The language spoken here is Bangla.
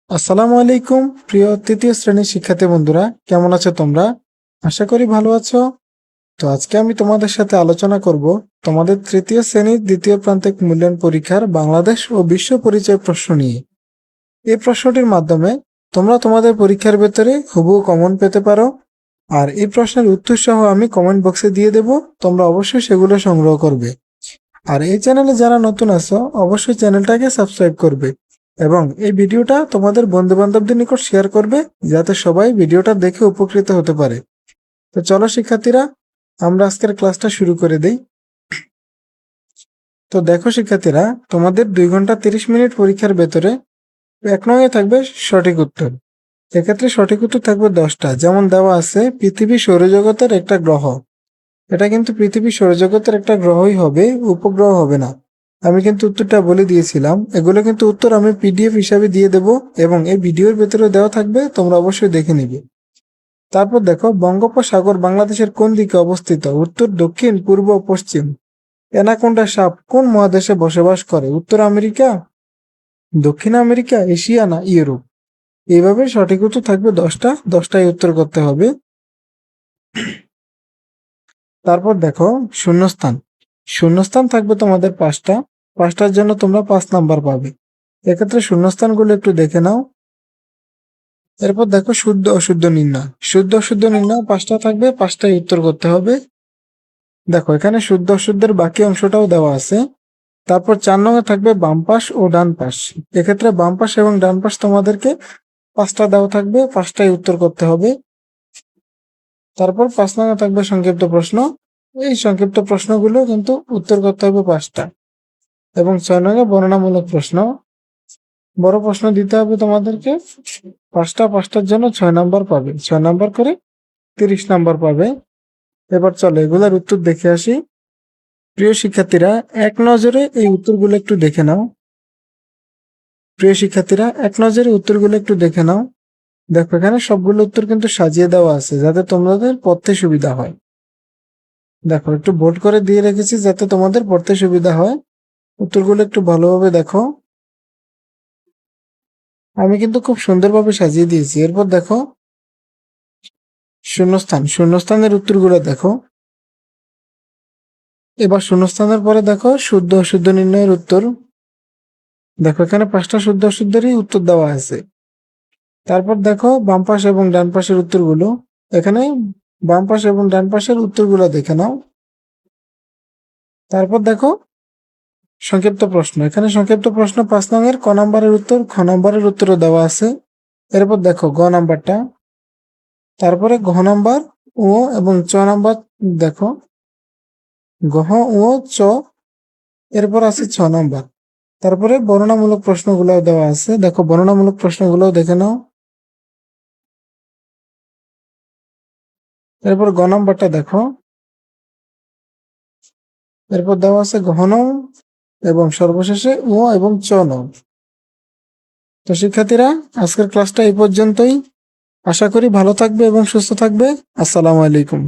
আসসালামু আলাইকুম প্রিয় তৃতীয় শ্রেণীর শিক্ষার্থী বন্ধুরা, কেমন আছো তোমরা? আশা করি ভালো আছো। তো আজকে আমি তোমাদের সাথে আলোচনা করব তোমাদের তৃতীয় শ্রেণীর দ্বিতীয় প্রান্তিক মূল্যায়ন পরীক্ষার বাংলাদেশ ও বিশ্ব পরিচয় প্রশ্ন নিয়ে। এই প্রশ্নটির মাধ্যমে তোমরা তোমাদের পরীক্ষার ভেতরে হুবহু কমন পেতে পারো। আর এই প্রশ্নের উত্তর সহ আমি কমেন্ট বক্সে দিয়ে দেব, তোমরা অবশ্যই সেগুলো সংগ্রহ করবে। আর এই চ্যানেলে যারা নতুন আছো অবশ্যই চ্যানেলটাকে সাবস্ক্রাইব করবে এবং এই ভিডিওটা তোমাদের বন্ধু বান্ধবদের নিকট শেয়ার করবে, যাতে সবাই ভিডিওটা দেখে উপকৃত হতে পারে। তো চলো শিক্ষার্থীরা, আমরা আজকের ক্লাসটা শুরু করে দেই। তো দেখো শিক্ষার্থীরা, তোমাদের 2 ঘন্টা 30 মিনিট পরীক্ষার ভেতরে 1 নংয়ে থাকবে সঠিক উত্তর। এক্ষেত্রে সঠিক উত্তর থাকবে 10টা, যেমন দেওয়া আছে পৃথিবী সৌরজগতের একটা গ্রহ। এটা কিন্তু পৃথিবী সৌরজগতের একটা গ্রহই হবে, উপগ্রহ হবে না। আমি কিন্তু উত্তরটা বলে দিয়েছিলাম। এগুলো কিন্তু উত্তর আমি পিডিএফ হিসাবে দিয়ে দেব এবং এই ভিডিওর ভেতরে দেওয়া থাকবে, তোমরা অবশ্যই দেখে নিবে। তারপর দেখো, বঙ্গোপসাগর বাংলাদেশের কোন দিকে অবস্থিত? উত্তর, দক্ষিণ, পূর্ব, পশ্চিম। অ্যানাকোন্ডা সাপ কোন মহাদেশে বসবাস করে? উত্তর আমেরিকা, দক্ষিণ আমেরিকা, এশিয়া না ইউরোপ। এইভাবে সঠিক উত্তর থাকবে 10টা, 10টাই উত্তর করতে হবে। তারপর দেখো শূন্যস্থান। শূন্যস্থান থাকবে তোমাদের 5টা, 5টার জন্য তোমরা 5 নাম্বার পাবে। এক্ষেত্রে শূন্যস্থানগুলো একটু দেখে নাও। এরপর দেখো শুদ্ধ অশুদ্ধ নির্ণয়। শুদ্ধ অশুদ্ধ নির্ণয় 5টা থাকবে, 5টাই উত্তর করতে হবে। দেখো এখানে শুদ্ধ অশুদ্ধের বাকি অংশটাও দেওয়া আছে। তারপর 4 নঙে থাকবে বাম পাশ ও ডান পাশ। এক্ষেত্রে বাম পাশ এবং ডান পাশ তোমাদেরকে 5টা দেওয়া থাকবে, 5টাই উত্তর করতে হবে। তারপর 5 নঙে থাকবে সংক্ষিপ্ত প্রশ্ন। এই সংক্ষিপ্ত প্রশ্নগুলো কিন্তু উত্তর করতে হবে 5টা। এবং 6 নঙে বর্ণনামূলক প্রশ্ন। বড় প্রশ্ন দিতে হবে তোমাদেরকে 5টা, 5টার জন্য 6 নাম্বার পাবে, 6 নাম্বার করে 30 নাম্বার পাবে। এবার চলো এগুলার উত্তর দেখে আসি। প্রিয় শিক্ষার্থীরা, এক নজরে এই উত্তরগুলো একটু দেখে নাও। উত্তরগুলো একটু দেখে নাও। দেখো এখানে সবগুলো উত্তর কিন্তু সাজিয়ে দেওয়া আছে, যাতে তোমাদের পড়তে সুবিধা হয়। দেখো একটু বোল্ড করে দিয়ে রেখেছি যাতে তোমাদের পড়তে সুবিধা হয়। উত্তরগুলো একটু ভালোভাবে দেখো। আমি কিন্তু খুব সুন্দরভাবে সাজিয়ে দিয়েছি। এরপর দেখো শূন্যস্থান। শূন্যস্থানের উত্তরগুলো দেখো। এবার শূন্যস্থানের পরে দেখো শুদ্ধ অশুদ্ধ নির্ণয়ের উত্তর। দেখো এখানে 5টা শুদ্ধ অশুদ্ধেরই উত্তর দেওয়া আছে। তারপর দেখো বাম পাশ এবং ডান পাশের উত্তরগুলো। এখানে বাম পাশ এবং ডান পাশের উত্তরগুলো দেখে নাও। তারপর দেখো সংক্ষিপ্ত প্রশ্ন। এখানে সংক্ষিপ্ত প্রশ্ন 5 নঙের ক নাম্বারের উত্তর, খ নাম্বারের উত্তরও দেওয়া আছে। এরপর দেখো গ নাম্বারটা। তারপরে ঘ নাম্বার, ও এবং চ নাম্বার দেখো। গহ, ও, চ। এরপর আছে 6 নাম্বার। তারপরে বর্ণনামূলক প্রশ্নগুলো দেওয়া আছে। দেখো বর্ণনামূলক প্রশ্নগুলো দেখে নাও। এরপর গ নাম্বারটা দেখো। এরপর দেওয়া আছে ঘ নং এবং সর্বশেষে ও এবং চ নং। তো শিক্ষার্থীরা, আজকের ক্লাসটা এই পর্যন্তই। আশা করি ভালো থাকবে এবং সুস্থ থাকবে। আসসালামু আলাইকুম।